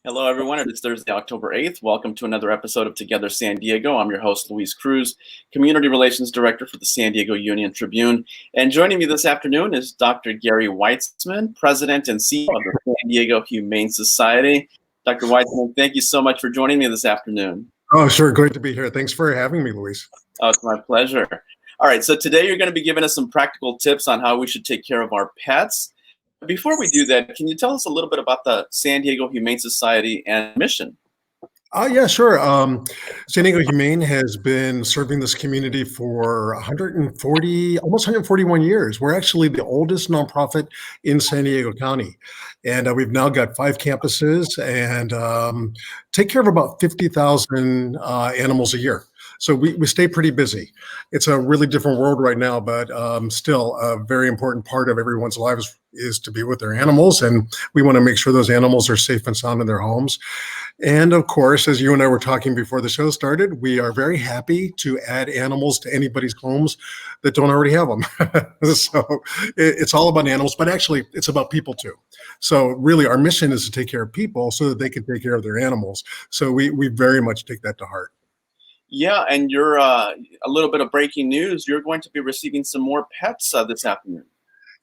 Hello, everyone. It is Thursday, October 8th. Welcome to another episode of Together San Diego. I'm your host, Luis Cruz, Community Relations Director for the San Diego Union-Tribune. And joining me this afternoon is Dr. Gary Weitzman, President and CEO of the San Diego Humane Society. Dr. Weitzman, thank you so much for joining me this afternoon. Oh, sure. Great to be here. Thanks for having me, Luis. Oh, it's my pleasure. All right, so today you're going to be giving us some practical tips on how we should take care of our pets. Before we do that, can you tell us a little bit about the San Diego Humane Society and mission? Yeah, sure. San Diego Humane has been serving this community for 140, almost 141 years. We're actually the oldest nonprofit in San Diego County. And we've now got 5 campuses and take care of about 50,000 animals a year. So we stay pretty busy. It's a really different world right now, but still a very important part of everyone's lives is to be with their animals. And we want to make sure those animals are safe and sound in their homes. And of course, as you and I were talking before the show started, we are very happy to add animals to anybody's homes that don't already have them. So it's all about animals, but actually it's about people too. So really our mission is to take care of people so that they can take care of their animals. So we very much take that to heart. Yeah, and you're a little bit of breaking news. You're going to be receiving some more pets this afternoon.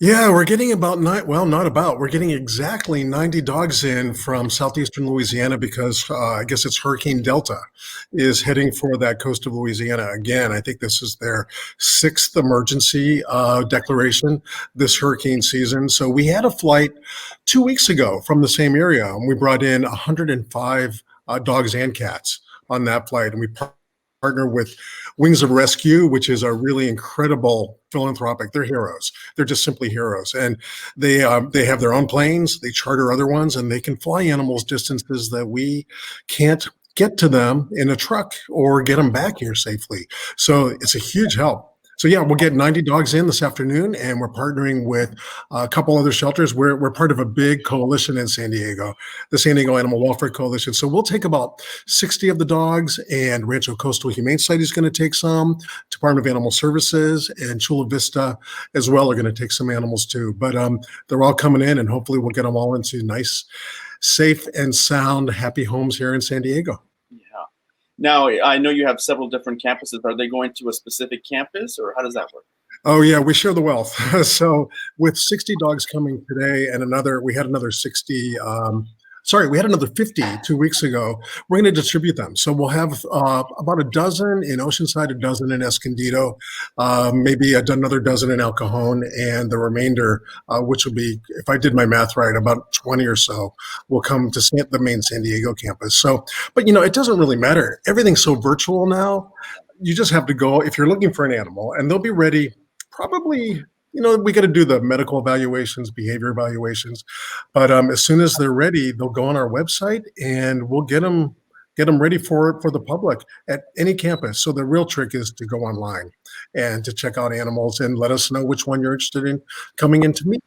Yeah, we're getting we're getting exactly 90 dogs in from southeastern Louisiana because I guess it's Hurricane Delta is heading for that coast of Louisiana again. I think this is their 6th emergency declaration this hurricane season. So we had a flight 2 weeks ago from the same area, and we brought in 105 dogs and cats on that flight, and we partner with Wings of Rescue, which is a really incredible philanthropic. They're heroes. They're just simply heroes, and they have their own planes. They charter other ones, and they can fly animals distances that we can't get to them in a truck or get them back here safely. So it's a huge help. So yeah, we'll get 90 dogs in this afternoon, and we're partnering with a couple other shelters. We're part of a big coalition in San Diego, the San Diego Animal Welfare Coalition. So we'll take about 60 of the dogs, and Rancho Coastal Humane Society is going to take some. Department of Animal Services and Chula Vista as well are going to take some animals too. But they're all coming in, and hopefully we'll get them all into nice, safe and sound, happy homes here in San Diego. Now, I know you have several different campuses. Are they going to a specific campus, or how does that work? Oh, yeah, we share the wealth. So with 60 dogs coming today and we had another 60, we had another 50 2 weeks ago. We're going to distribute them. So we'll have about a dozen in Oceanside, a dozen in Escondido, maybe another dozen in El Cajon, and the remainder, which will be, if I did my math right, about 20 or so, will come to the main San Diego campus. So, but it doesn't really matter. Everything's so virtual now. You just have to go if you're looking for an animal, and they'll be ready probably. We got to do the medical evaluations, behavior evaluations, but as soon as they're ready, they'll go on our website, and we'll get them ready for the public at any campus. So the real trick is to go online and to check out animals and let us know which one you're interested in coming in to meet.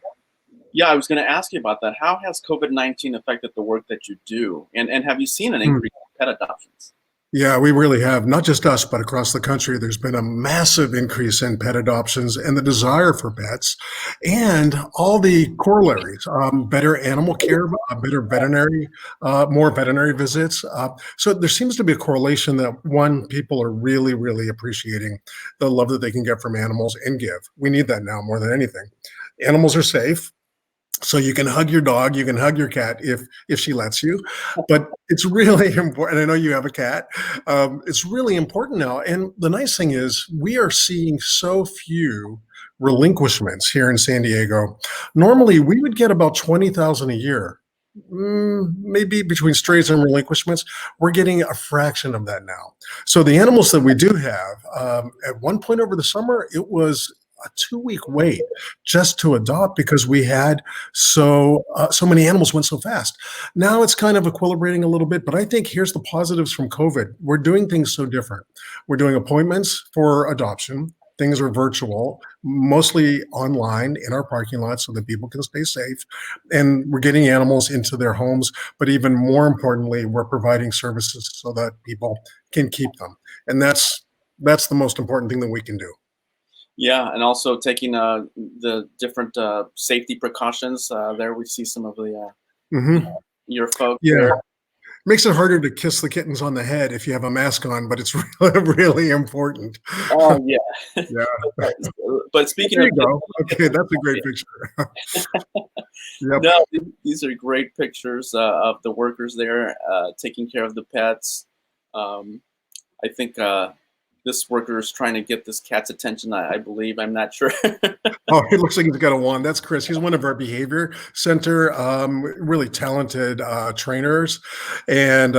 Yeah, I was going to ask you about that. How has COVID-19 affected the work that you do, and have you seen an increase in pet adoptions? Yeah, we really have. Not just us, but across the country, there's been a massive increase in pet adoptions and the desire for pets and all the corollaries, better animal care, better veterinary, more veterinary visits. So there seems to be a correlation that people are really, really appreciating the love that they can get from animals and give. We need that now more than anything. Animals are safe. So you can hug your dog, you can hug your cat if she lets you, but it's really important. I know you have a cat. It's really important now. And the nice thing is we are seeing so few relinquishments here in San Diego. Normally we would get about 20,000 a year, maybe between strays and relinquishments. We're getting a fraction of that now. So the animals that we do have, at one point over the summer, it was a 2-week wait just to adopt because we had so many animals went so fast. Now it's kind of equilibrating a little bit, but I think here's the positives from COVID. We're doing things so different. We're doing appointments for adoption. Things are virtual, mostly online in our parking lot so that people can stay safe. And we're getting animals into their homes, but even more importantly, we're providing services so that people can keep them. And that's the most important thing that we can do. Yeah, and also taking the different safety precautions. There we see some of the your folks Yeah. there. Makes it harder to kiss the kittens on the head if you have a mask on, but it's really, really important. Oh yeah. Yeah. But speaking There of you go. Okay, that's a great kittens, picture. Yep. no, these are great pictures of the workers there taking care of the pets. Um, I think this worker is trying to get this cat's attention. I believe. I'm not sure. Oh, he looks like he's got a wand. That's Chris. He's one of our behavior center, really talented trainers, and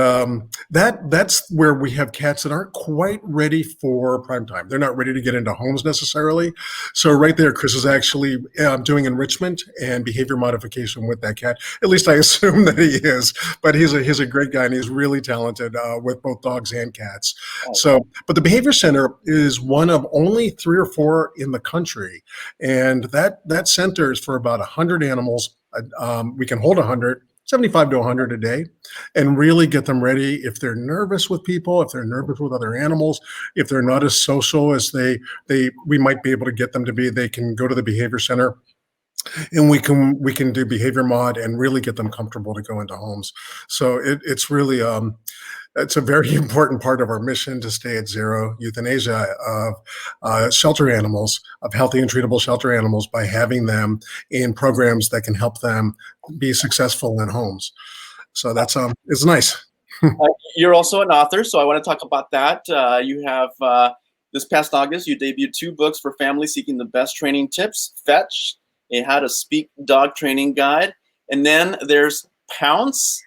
that's where we have cats that aren't quite ready for prime time. They're not ready to get into homes necessarily. So right there, Chris is actually doing enrichment and behavior modification with that cat. At least I assume that he is. But he's a great guy, and he's really talented with both dogs and cats. So, but the behavior center is one of only 3 or 4 in the country. And that center is for about 100 animals. We can hold 100, 75 to 100 a day, and really get them ready if they're nervous with people, if they're nervous with other animals, if they're not as social as we might be able to get them to be. They can go to the behavior center, and we can do behavior mod and really get them comfortable to go into homes. So it's really it's a very important part of our mission to stay at zero euthanasia of shelter animals, of healthy and treatable shelter animals, by having them in programs that can help them be successful in homes. So that's it's nice. You're also an author, so I want to talk about that. You have this past August, you debuted 2 books for families seeking the best training tips: Fetch, a how to speak dog training guide, and then there's Pounce.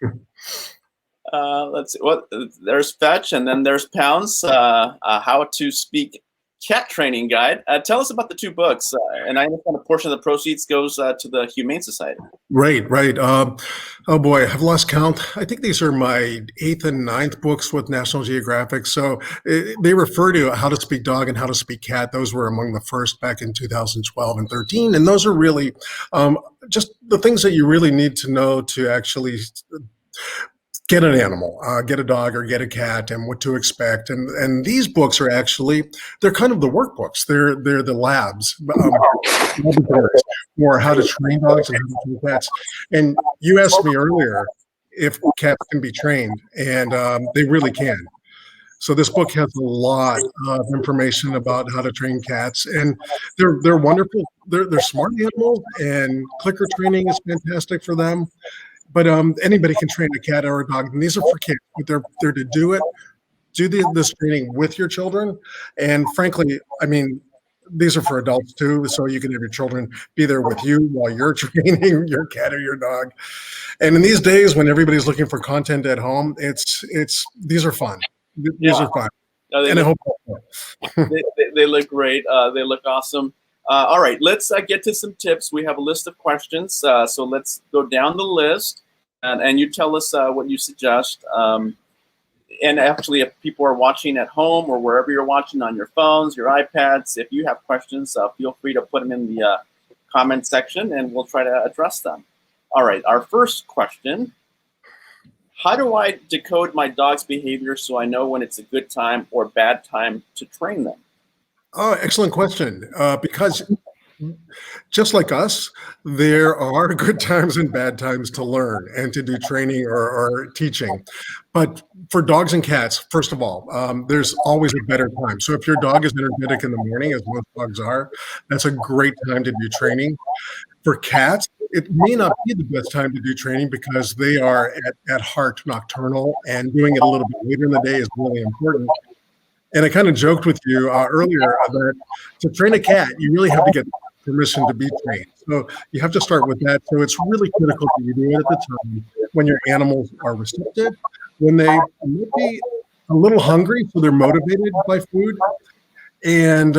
Let's see. What there's Fetch, and then there's Pounce, how to speak cat training guide. Tell us about the 2 books, and I understand a portion of the proceeds goes to the Humane Society. Right. Oh boy, I've lost count. I think these are my 8th and 9th books with National Geographic. So they refer to how to speak dog and how to speak cat. Those were among the first back in 2012 and 13. And those are really just the things that you really need to know to actually get an animal, get a dog or get a cat, and what to expect. And these books are actually, they're kind of the workbooks. They're the labs, or how to train dogs and how to train cats. And you asked me earlier if cats can be trained, and they really can. So this book has a lot of information about how to train cats, and they're wonderful. They're smart animals, and clicker training is fantastic for them. But anybody can train a cat or a dog, and these are for kids. But they're to do this training with your children. And frankly, I mean, these are for adults too, so you can have your children be there with you while you're training your cat or your dog. And in these days when everybody's looking for content at home, these are fun. These are fun. No, and I hope they look great. They look awesome. All right, let's get to some tips. We have a list of questions, so let's go down the list, and you tell us what you suggest. And actually, if people are watching at home or wherever you're watching on your phones, your iPads, if you have questions, feel free to put them in the comment section, and we'll try to address them. All right, our first question: how do I decode my dog's behavior so I know when it's a good time or bad time to train them? Oh, excellent question. Because just like us, there are good times and bad times to learn and to do training or teaching. But for dogs and cats, first of all, there's always a better time. So if your dog is energetic in the morning, as most dogs are, that's a great time to do training. For cats, it may not be the best time to do training because they are at heart nocturnal, and doing it a little bit later in the day is really important. And I kind of joked with you earlier that to train a cat, you really have to get permission to be trained. So you have to start with that. So it's really critical that you do it at the time when your animals are receptive, when they might be a little hungry, so they're motivated by food. And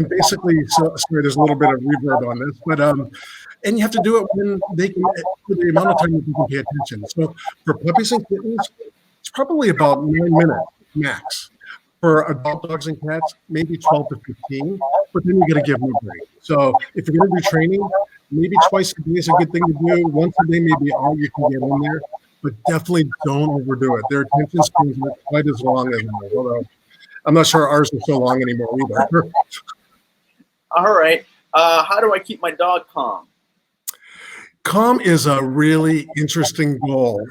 basically, so sorry, there's a little bit of reverb on this, but and you have to do it when they can, for the amount of time that you can pay attention. So for puppies and kittens, it's probably about 9 minutes max. For adult dogs and cats, maybe 12 to 15, but then you got to give them a break. So if you're going to do training, maybe twice a day is a good thing to do. Once a day may be all you can get in there, but definitely don't overdo it. Their attention spans are quite as long as ours, although I'm not sure ours are so long anymore either. All right. How do I keep my dog calm? Calm is a really interesting goal.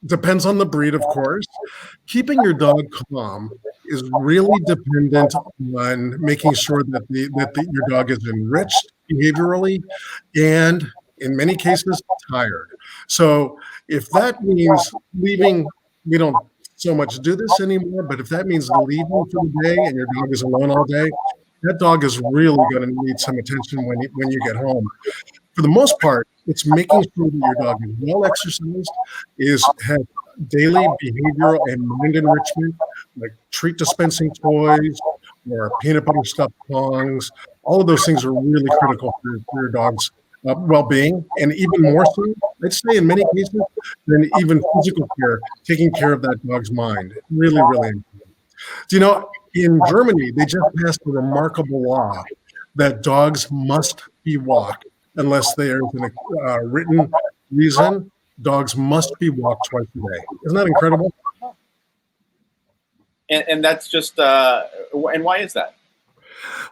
Depends on the breed, of course. Keeping your dog calm is really dependent on making sure that your dog is enriched behaviorally and, in many cases, tired. So if that means leaving, we don't so much do this anymore, but if that means leaving for the day and your dog is alone all day, that dog is really going to need some attention when you get home. For the most part, it's making sure that your dog is well exercised, has daily behavioral and mind enrichment, like treat dispensing toys or peanut butter stuffed tongs. All of those things are really critical for your dog's well-being, and even more so, I'd say in many cases, than even physical care, taking care of that dog's mind. Really, really important. Do you know, in Germany, they just passed a remarkable law that dogs must be walked unless there's a written reason. Dogs must be walked twice a day. Isn't that incredible? And that's just, and why is that?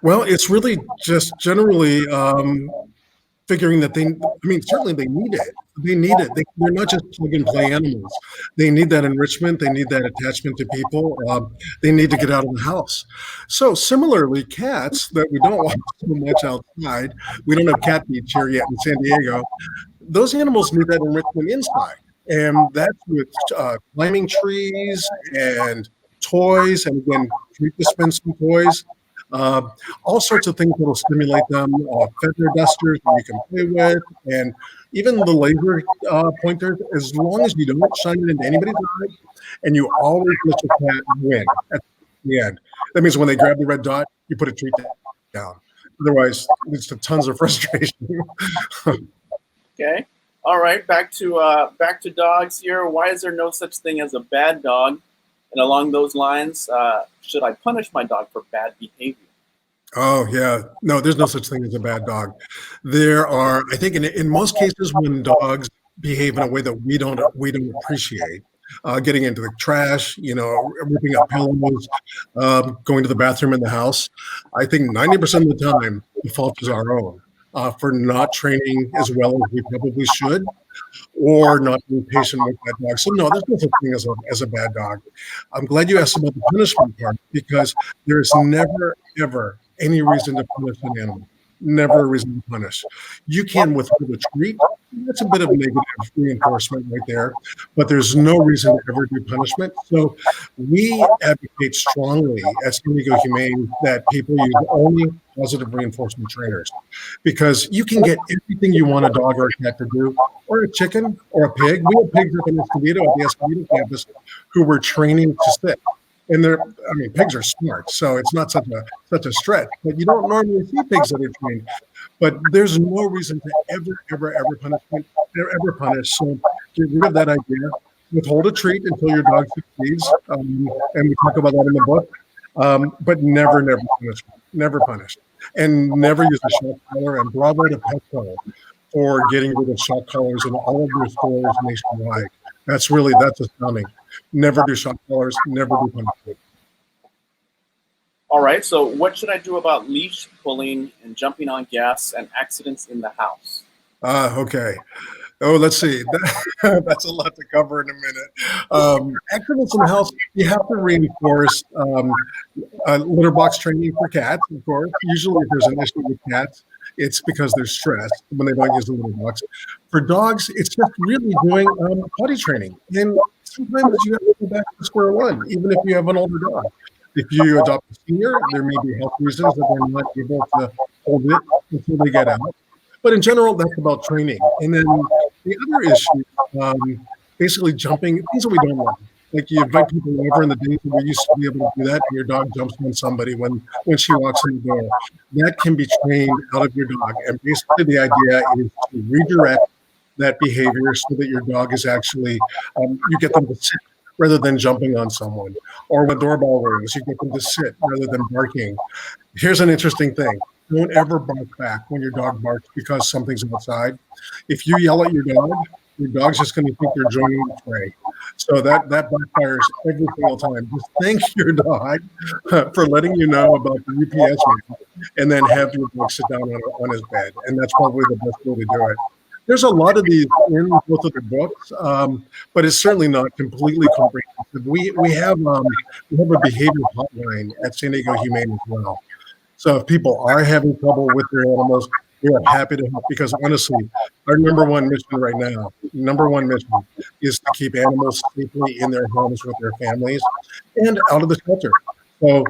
Well, it's really just generally figuring that certainly they need it. They need it. They're not just plug and play animals. They need that enrichment. They need that attachment to people. They need to get out of the house. So similarly, cats that we don't want so much outside, we don't have cat beach here yet in San Diego. Those animals need that enrichment inside. And that's with climbing trees and toys, and again, treat dispensing toys. All sorts of things that will stimulate them, feather dusters that you can play with, and even the laser pointers, as long as you don't shine it into anybody's eye, and you always let your cat win at the end. That means when they grab the red dot, you put a treat down. Otherwise, it leads to tons of frustration. Okay. All right. Back to dogs here. Why is there no such thing as a bad dog? And along those lines, should I punish my dog for bad behavior? Oh, yeah. No, there's no such thing as a bad dog. There are, I think, in most cases, when dogs behave in a way that we don't appreciate, getting into the trash, ripping up pillows, going to the bathroom in the house, I think 90% of the time, the fault is our own for not training as well as we probably should, or not being patient with that dog. So no, there's no such thing as a bad dog. I'm glad you asked about the punishment part, because there is never, ever any reason to punish an animal. Never a reason to punish. You can withhold a treat. That's a bit of negative reinforcement right there, but there's no reason to ever do punishment. So we advocate strongly at San Diego Humane that people use only positive reinforcement trainers, because you can get everything you want a dog or a cat to do, or a chicken or a pig. We have pigs up in Escondido at the Escondido campus who were training to sit. And pigs are smart, so it's not such a stretch. But you don't normally see pigs that are trained. But there's no reason to ever punish. So get rid of that idea. Withhold a treat until your dog succeeds, and we talk about that in the book. But never punish. Never punish, and never use a shock collar. And bravo to Petco for getting rid of shock collars in all of their stores nationwide. That's astounding. Never do shock collars, never do punishment. All right. So what should I do about leash pulling and jumping on gas and accidents in the house? Okay. Oh, let's see. That's a lot to cover in a minute. Accidents in the house, you have to reinforce litter box training for cats, of course. Usually if there's an issue with cats, it's because they're stressed when they don't use the litter box. For dogs, it's just really doing potty training. And sometimes you have to go back to square one, even if you have an older dog. If you adopt a senior, there may be health reasons that they're not able to hold it until they get out. But in general, that's about training. And then the other issue, basically jumping, things that we don't like. Like you invite people over in the days when we used to be able to do that, and your dog jumps on somebody when she walks in the door. That can be trained out of your dog. And basically the idea is to redirect that behavior so that your dog is actually, you get them to sit rather than jumping on someone. Or when doorbell rings, you get them to sit rather than barking. Here's an interesting thing. Don't ever bark back when your dog barks because something's outside. If you yell at your dog's just going to think you're joining the fray. So that backfires every single time. Just thank your dog for letting you know about the UPS man, and then have your dog sit down on his bed. And that's probably the best way to do it. there's a lot of these in both of the books, but it's certainly not completely comprehensive. We have a behavior hotline at San Diego Humane as well. So if people are having trouble with their animals, we are happy to help because honestly, our number one mission is to keep animals safely in their homes with their families and out of the shelter. So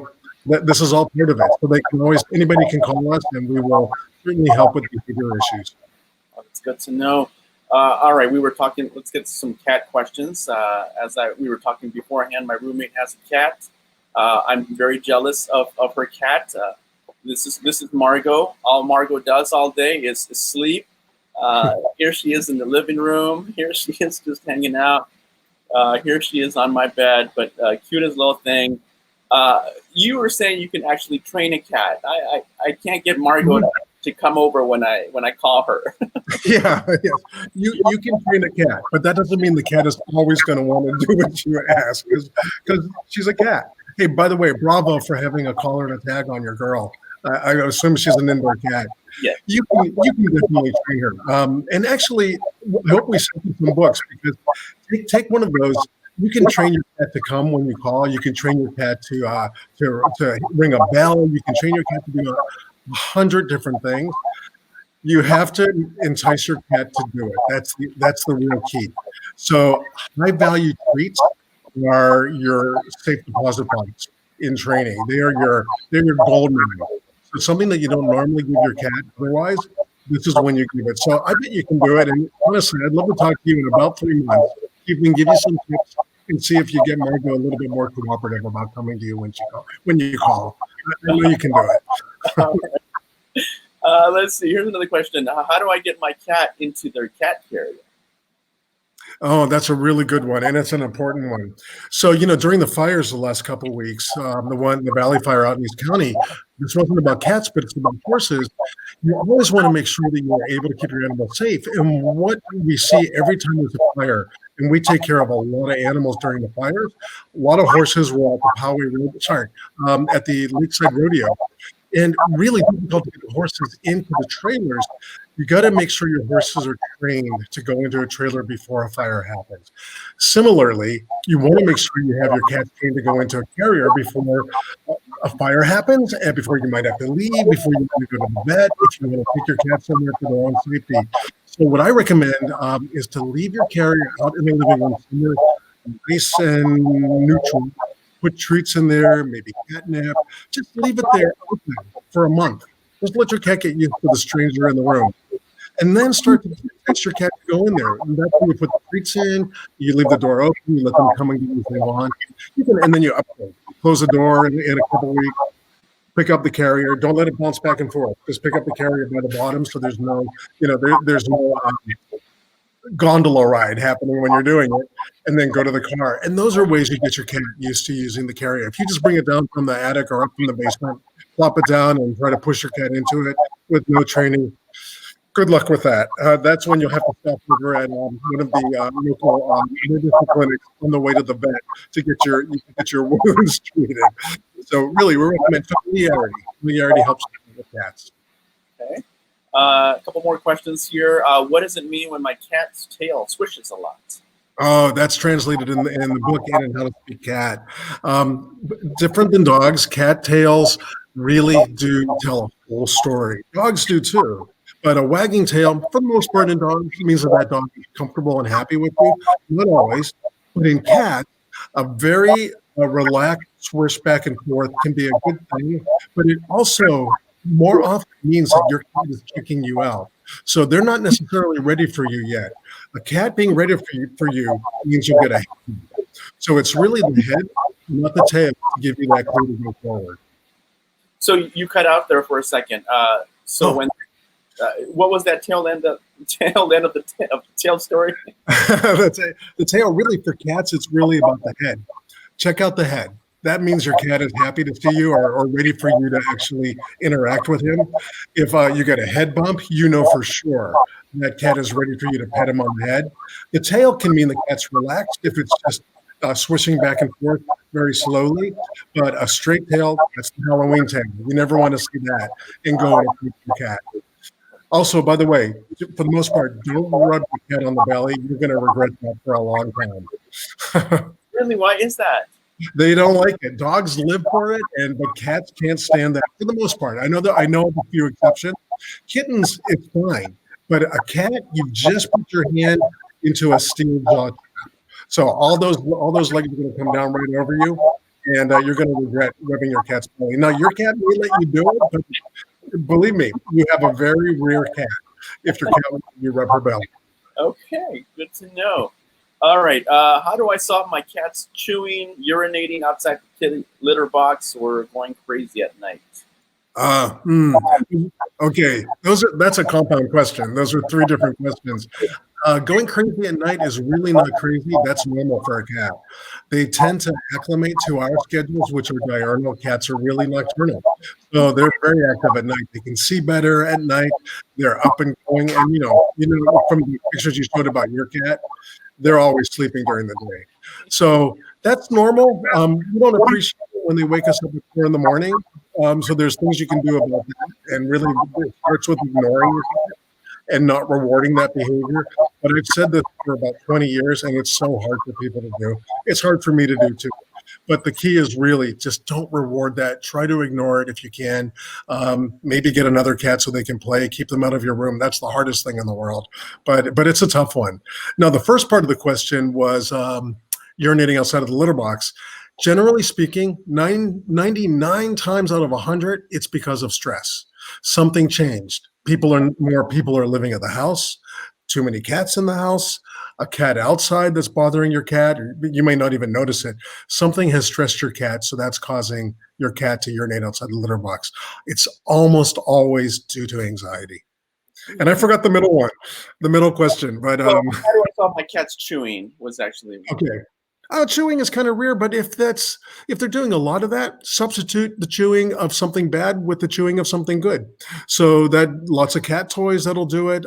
this is all part of it. So anybody can call us and we will certainly help with behavior issues. That's good to know. All right, we were talking. Let's get some cat questions. We were talking beforehand, my roommate has a cat. I'm very jealous of her cat. This is Margot. All Margot does all day is sleep. Here she is in the living room. Here she is just hanging out. Here she is on my bed. But cutest little thing. You were saying you can actually train a cat. I can't get Margot to come over when I call her. Yeah, you can train a cat, but that doesn't mean the cat is always going to want to do what you ask because she's a cat. Hey, by the way, bravo for having a collar and a tag on your girl. I assume she's an indoor cat. Yeah, you can definitely train her. And actually, I hope we send you some books because take one of those. You can train your cat to come when you call. You can train your cat to ring a bell. You can train your cat to do 100 different things. You have to entice your cat to do it. That's the real key. So high value treats are your safe deposit points in training. They're your gold medal. So something that you don't normally give your cat otherwise, this is when you give it. So I bet you can do it. And honestly, I'd love to talk to you in about 3 months. We can give you some tips and see if you get Margot a little bit more cooperative about coming to you when you call. I know you can do it. Let's see. Here's another question. How do I get my cat into their cat carrier? Oh, that's a really good one, and it's an important one. So, during the fires the last couple of weeks, the Valley Fire out in East County, this wasn't about cats, but it's about horses. You always want to make sure that you're able to keep your animal safe. And what we see every time there's a fire, and we take care of a lot of animals during the fires, a lot of horses were at the Lakeside Rodeo. And really difficult to get the horses into the trailers. You got to make sure your horses are trained to go into a trailer before a fire happens. Similarly, you want to make sure you have your cat trained to go into a carrier before a fire happens and before you might have to leave, before you want to go to the vet, if you want to take your cat somewhere for their own safety. So what I recommend is to leave your carrier out in the living room somewhere nice and neutral. Put treats in there, maybe catnip. Just leave it there open for a month. Just let your cat get used to the stranger in the room. And then start to teach your cat to go in there. And that's when you put the treats in, you leave the door open, you let them come and get what they want. And then you upgrade. Close the door in a couple of weeks, pick up the carrier. Don't let it bounce back and forth. Just pick up the carrier by the bottom so there's no, there's no gondola ride happening when you're doing it, and then go to the car. And those are ways you get your cat used to using the carrier. If you just bring it down from the attic or up from the basement, plop it down and try to push your cat into it with no training, good luck with that. That's when you'll have to stop over at one of the local medical clinics on the way to the vet to get your wounds treated. So really, we recommend familiarity. Familiarity helps with cats. Okay. A couple more questions here. What does it mean when my cat's tail swishes a lot? Oh, that's translated in the book, In and How to Speak Cat. Different than dogs, cat tails really do tell a whole story. Dogs do too. But a wagging tail, for the most part in dogs, means that dog is comfortable and happy with you. Not always. But in cats, a very relaxed swish back and forth can be a good thing. But it also more often means that your cat is kicking you out. So they're not necessarily ready for you yet. A cat being ready for you means you'll get a head. So it's really the head, not the tail, to give you that clue to go forward. So you cut out there for a second. What was that tail end of the tail story? The tail, really, for cats, it's really about the head. Check out the head. That means your cat is happy to see you or ready for you to actually interact with him. If you get a head bump, you know for sure that cat is ready for you to pet him on the head. The tail can mean the cat's relaxed if it's just swishing back and forth very slowly. But a straight tail, that's the Halloween tail. You never want to see that and go and approach your cat. Also, by the way, for the most part, don't rub your cat on the belly. You're going to regret that for a long time. Really? Why is that? They don't like it. Dogs live for it, but cats can't stand that for the most part. I know of a few exceptions. Kittens, it's fine, but a cat, you just put your hand into a steel jaw trap. So all those legs are going to come down right over you, and you're going to regret rubbing your cat's belly. Now, your cat may let you do it, but believe me, you have a very rare cat if your cat lets you rub her belly. Okay, good to know. All right, how do I solve my cat's chewing, urinating outside the litter box, or going crazy at night? Okay, that's a compound question. Those are three different questions. Going crazy at night is really not crazy. That's normal for a cat. They tend to acclimate to our schedules, which are diurnal. Cats are really nocturnal. So they're very active at night. They can see better at night. They're up and going. And, from the pictures you showed about your cat, they're always sleeping during the day. So that's normal. We don't appreciate it when they wake us up at 4 in the morning. So there's things you can do about that. And really, it starts with ignoring your cat and not rewarding that behavior. But I've said this for about 20 years, and it's so hard for people to do. It's hard for me to do too. But the key is really just don't reward that. Try to ignore it if you can. Maybe get another cat so they can play. Keep them out of your room. That's the hardest thing in the world. But it's a tough one. Now, the first part of the question was urinating outside of the litter box. Generally speaking, 99 times out of 100, it's because of stress. Something changed. More people are living at the house, too many cats in the house, a cat outside that's bothering your cat. You may not even notice it. Something has stressed your cat, so that's causing your cat to urinate outside the litter box. It's almost always due to anxiety. And I forgot the middle question, but Well, how do I solve my cat's chewing? Was actually okay. Chewing is kind of rare, but if they're doing a lot of that, substitute the chewing of something bad with the chewing of something good. So that lots of cat toys that'll do it.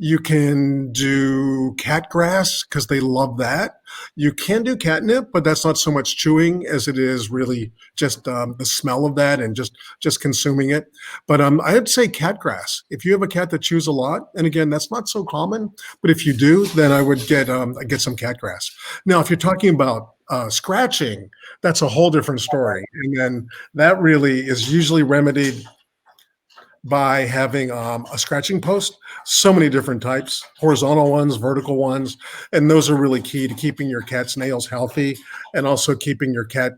You can do cat grass because they love that. You can do catnip, but that's not so much chewing as it is really just the smell of that and just consuming it. But I'd say cat grass. If you have a cat that chews a lot, and again, that's not so common, but if you do, then I would get some cat grass. Now, if you're talking about scratching, that's a whole different story, and then that really is usually remedied by having a scratching post. So many different types, horizontal ones, vertical ones, and those are really key to keeping your cat's nails healthy and also keeping your cat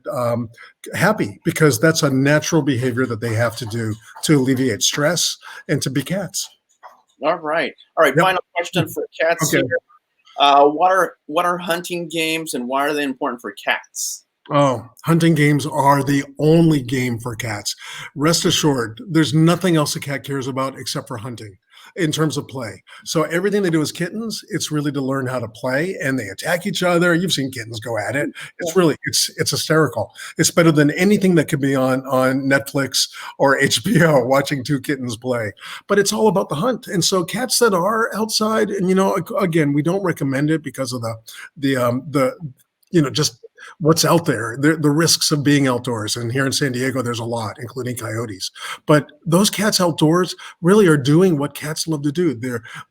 happy, because that's a natural behavior that they have to do to alleviate stress and to be cats. All right. Yep. Final question for cats here. What are hunting games and why are they important for cats? Oh, hunting games are the only game for cats. Rest assured, there's nothing else a cat cares about except for hunting in terms of play. So everything they do as kittens, it's really to learn how to play, and they attack each other. You've seen kittens go at it. It's really, it's hysterical. It's better than anything that could be on Netflix or HBO, watching two kittens play. But it's all about the hunt. And so cats that are outside, and again, we don't recommend it because of the just what's out there, the risks of being outdoors. And here in San Diego, there's a lot, including coyotes. But those cats outdoors really are doing what cats love to do.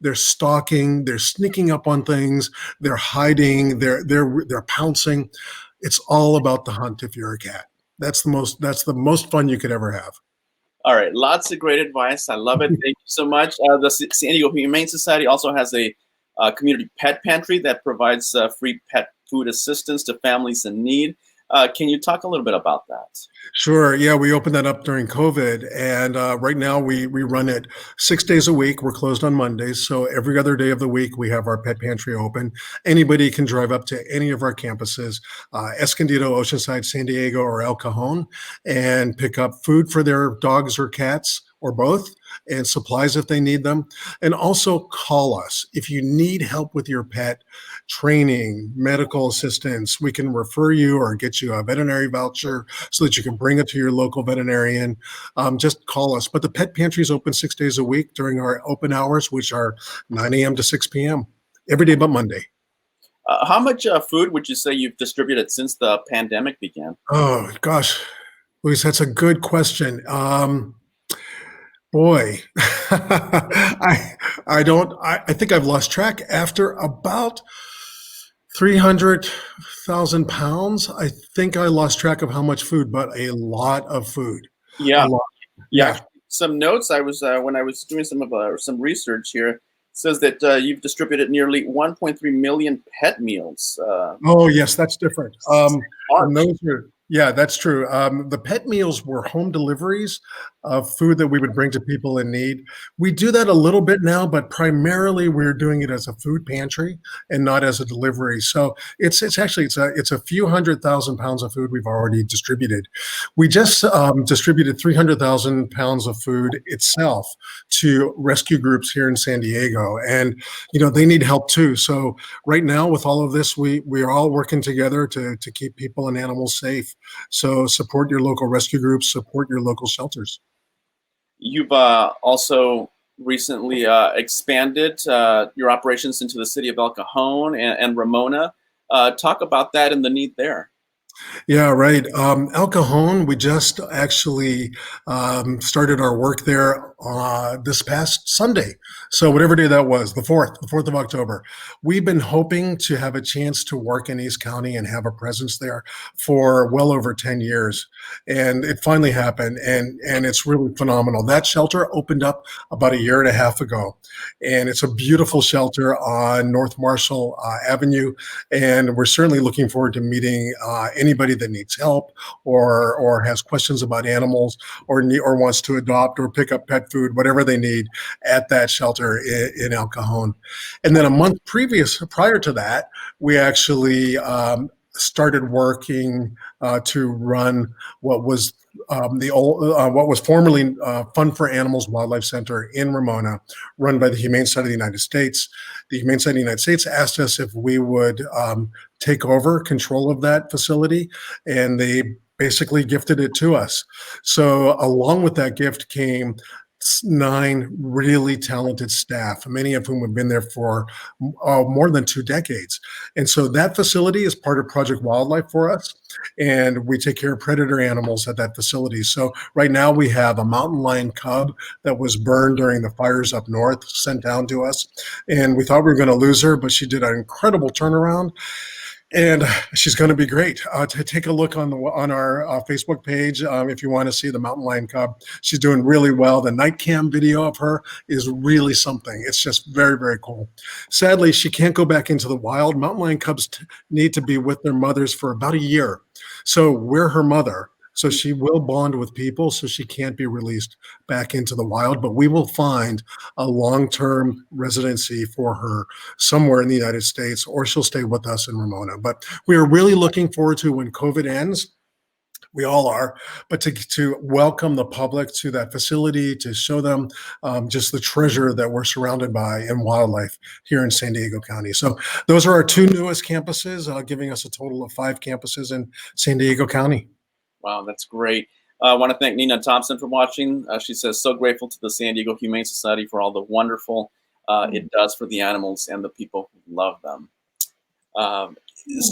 They're stalking, they're sneaking up on things, they're hiding, they're pouncing. It's all about the hunt if you're a cat. That's the most fun you could ever have. All right, lots of great advice. I love it. Thank you so much. The San Diego Humane Society also has a community pet pantry that provides free pet food assistance to families in need. Can you talk a little bit about that? Sure. Yeah, we opened that up during COVID, and right now we run it 6 days a week. We're closed on Mondays, so every other day of the week we have our pet pantry open. Anybody can drive up to any of our campuses, Escondido, Oceanside, San Diego, or El Cajon, and pick up food for their dogs or cats, or both, and supplies if they need them. And also call us if you need help with your pet, training, medical assistance. We can refer you or get you a veterinary voucher so that you can bring it to your local veterinarian. Just call us. But the pet pantry is open 6 days a week during our open hours, which are 9 a.m. to 6 p.m. every day but Monday. How much food would you say you've distributed since the pandemic began? Oh, gosh, Luis, that's a good question. Boy, I think I've lost track after about 300,000 pounds. I think I lost track of how much food, but a lot of food. A Yeah, lot. yeah. Yeah. Some notes. I was when I was doing some research here. It says that you've distributed nearly 1.3 million pet meals Oh, yes, that's different. since And March. those are, yeah, that's true. The pet meals were home deliveries of food that we would bring to people in need. We do that a little bit now, but primarily we're doing it as a food pantry and not as a delivery. So it's actually it's a few 100,000 pounds of food we've already distributed. We just distributed 300,000 pounds of food itself to rescue groups here in San Diego, and they need help too. So right now, with all of this, we are all working together to keep people and animals safe. So support your local rescue groups, support your local shelters. You've also recently expanded your operations into the city of El Cajon and Ramona. Talk about that and the need there. Yeah, right. El Cajon, we just actually started our work there this past Sunday. So whatever day that was, the 4th of October. We've been hoping to have a chance to work in East County and have a presence there for well over 10 years. And it finally happened, and it's really phenomenal. That shelter opened up about a year and a half ago, and it's a beautiful shelter on North Marshall Avenue, and we're certainly looking forward to meeting anybody that needs help or has questions about animals or wants to adopt or pick up pet food, whatever they need at that shelter in El Cajon. And then a month prior to that, we actually started working to run what was what was formerly Fun for Animals Wildlife Center in Ramona, run by the Humane Society of the United States. The Humane Society of the United States asked us if we would take over control of that facility, and they basically gifted it to us. So along with that gift came 9 really talented staff, many of whom have been there for more than 2 decades. And so that facility is part of Project Wildlife for us, and we take care of predator animals at that facility. So right now we have a mountain lion cub that was burned during the fires up north, sent down to us, and we thought we were going to lose her, but she did an incredible turnaround, and she's going to be great. To take a look on our Facebook page if you want to see the mountain lion cub. She's doing really well. The night cam video of her is really something. It's just very, very cool. Sadly, she can't go back into the wild. Mountain lion cubs need to be with their mothers for about a year. So we're her mother. So she will bond with people, so she can't be released back into the wild, but we will find a long-term residency for her somewhere in the United States, or she'll stay with us in Ramona. But we are really looking forward to when COVID ends. We all are, but to welcome the public to that facility, to show them just the treasure that we're surrounded by in wildlife here in San Diego County. So those are our 2 newest campuses, giving us a total of 5 campuses in San Diego County. Wow, that's great. I want to thank Nina Thompson for watching. She says, so grateful to the San Diego Humane Society for all the wonderful it does for the animals and the people who love them.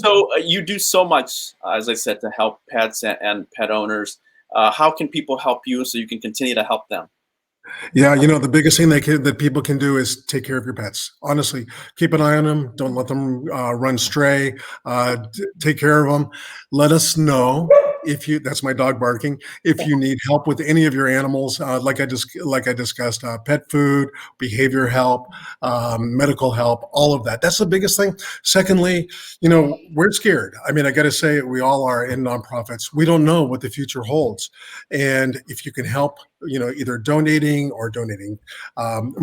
So you do so much, as I said, to help pets and pet owners. How can people help you so you can continue to help them? Yeah, the biggest thing that people can do is take care of your pets. Honestly, keep an eye on them. Don't let them run stray. Take care of them. Let us know if you. That's my dog barking. If you need help with any of your animals, like I discussed, pet food, behavior help, medical help, all of that. That's the biggest thing. Secondly, we're scared. I mean, I got to say, we all are in nonprofits. We don't know what the future holds, and if you can help, either donating um,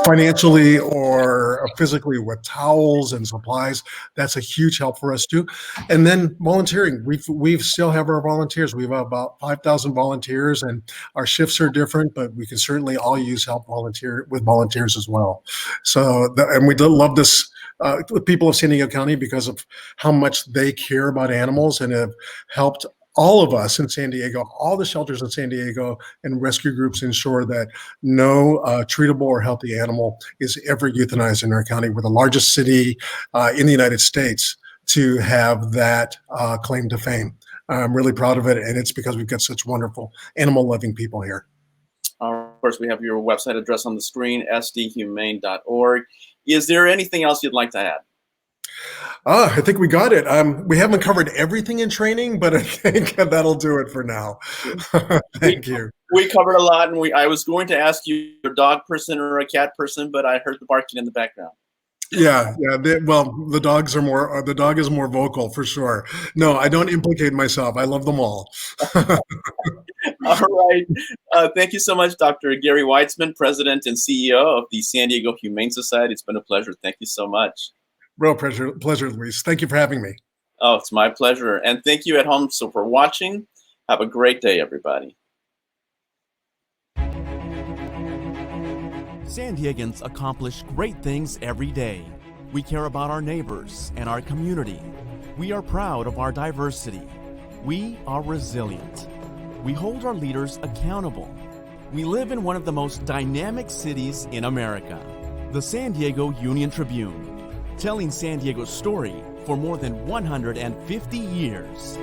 financially or physically with towels and supplies, that's a huge help for us too. And then volunteering, we still have our volunteers. We have about 5,000 volunteers, and our shifts are different, but we can certainly all use help with volunteers as well. So and we love this with people of San Diego County because of how much they care about animals and have helped all of us in San Diego, all the shelters in San Diego and rescue groups ensure that no treatable or healthy animal is ever euthanized in our county. We're the largest city in the United States to have that claim to fame. I'm really proud of it, and it's because we've got such wonderful animal-loving people here. All right. course, we have your website address on the screen, sdhumane.org. Is there anything else you'd like to add? I think we got it. We haven't covered everything in training, but I think that'll do it for now. Thank you. We covered a lot, and I was going to ask you, a dog person or a cat person, but I heard the barking in the background. Yeah. The dogs are more. The dog is more vocal for sure. No, I don't implicate myself. I love them all. All right. Thank you so much, Dr. Gary Weitzman, President and CEO of the San Diego Humane Society. It's been a pleasure. Thank you so much. Real pleasure, Luis. Thank you for having me. Oh, it's my pleasure. And thank you at home for watching. Have a great day, everybody. San Diegans accomplish great things every day. We care about our neighbors and our community. We are proud of our diversity. We are resilient. We hold our leaders accountable. We live in one of the most dynamic cities in America, the San Diego Union-Tribune, telling San Diego's story for more than 150 years.